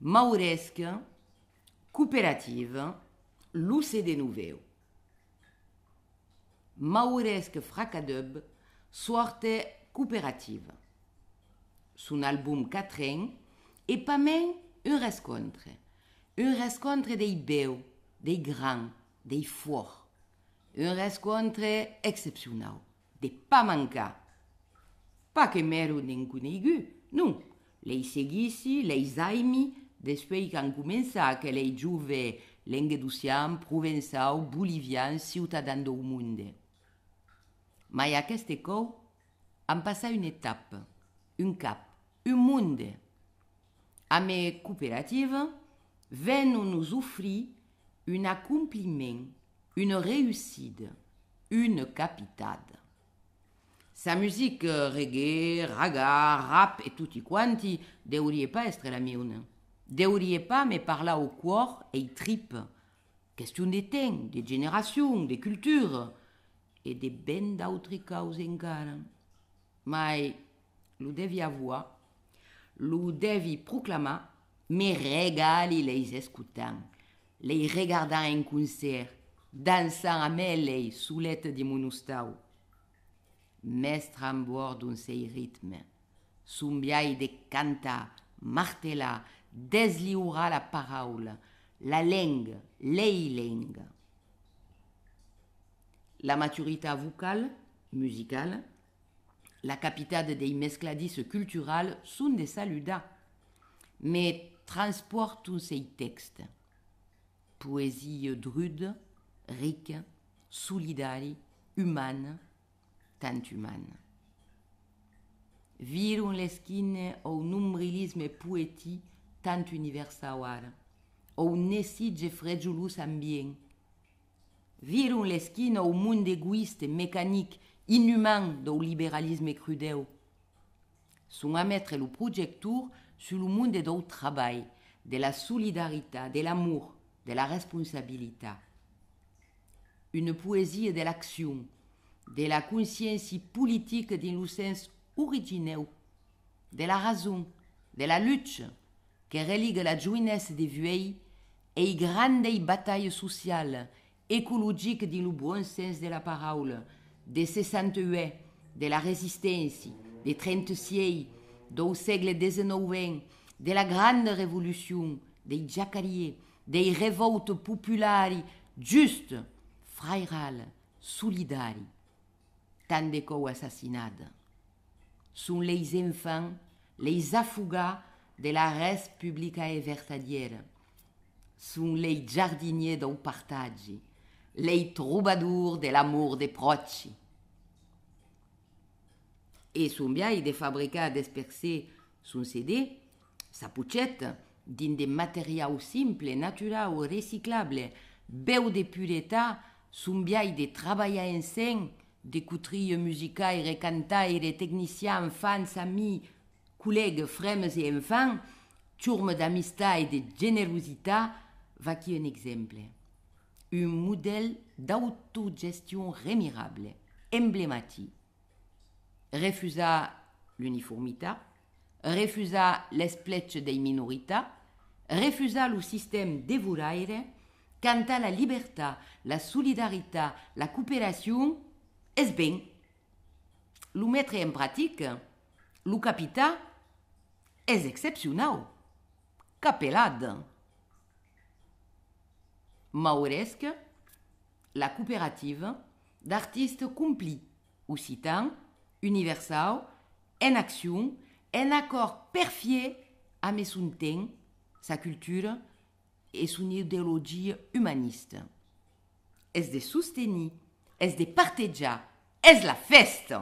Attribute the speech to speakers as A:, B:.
A: mauresca, cooperativa, luce de noveu. Mauresca fracadub, sorte cooperativa. Son album quatren e pas men un rescontre dei beu, dei grands, dei forts, un rescontre excepcional, de pas mancar. Pas que mero n'en coneigu, non, lei seguissi, lei zaimi, després qu'han començat que lei juve languedocian, provençal, bolivian, ciutadans do monde. Mais aquest cou han passat une étape, un cap, un monde. A mes coopératives, ven nous offrir un accompliment, une réussite, une capitale. Sa musique reggae, raga, rap et tutti quanti deurie pas estre la miune. Deurie pas me parlar au cor et trip. Question de temps, de génération, de culture et de ben d'autres causes encara. Mais lo devi avoir, lo devi proclamar, me regali les escutant, les regardant en concert, dansant amb les soulette de monostau. Mestre en bord d'un sei ritme, sombiai de cantar, martelar, desliurar la paraula, la langue, les langues. La maturité vocale, musicale, la capitale des mescladis culturels sont des saludats, mais transportent ces textes. Poésie drude, riche, solidaire, humaine, tant humaine. Viron l'esquine au nombrilisme poétique tant universal, au nessidge fredulus ambient. Viron l'esquine au monde égoïste, mécanique, inhumain du libéralisme crudeu. Sont à mettre le projecteur sur le monde du travail, de la solidarité, de l'amour, de la responsabilité. Une poésie de l'action, de la conscience politique dans le sens originel, de la raison, de la lutte qui religue la jeunesse des vieilles et les grandes batailles sociales, écologiques dans le bon sens de la parole, de 68, de la résistance, de 36, du siècle XIX, de la grande révolution, des jacquariers, des révoltes populaires justes, frairales, solidaires. Tant de cous assassinades. Sont les enfants, les affugats de la Repubblica vertadière. Sont les jardiniers du partage, les troubadours de l'amour des proches. Et sont bien de fabriquer disperser son CD, sa pochette, dans des matériaux simples, naturels, recyclables, beau de pureté, sont bien de travailler en scène, des coutrilles musicales, recantaires, des techniciens, fans, amis, collègues, frères et enfants, tourmes d'amitié et de générosité, va qui un exemple. Un modèle d'autogestion remirable, emblématique. Refusa l'uniformité, refusa l'esplèche des minorités, refusa le système dévoraire, quant à la liberté, la solidarité, la coopération, est bien. Le mettre en pratique, le capital, est exceptionnel. Capelade. Mauresque, la coopérative d'artistes complis, occitans, universal, en action, en accord parfait avec son temps, sa culture et son idéologie humaniste. Est de soutenir, est de partager, est la fête.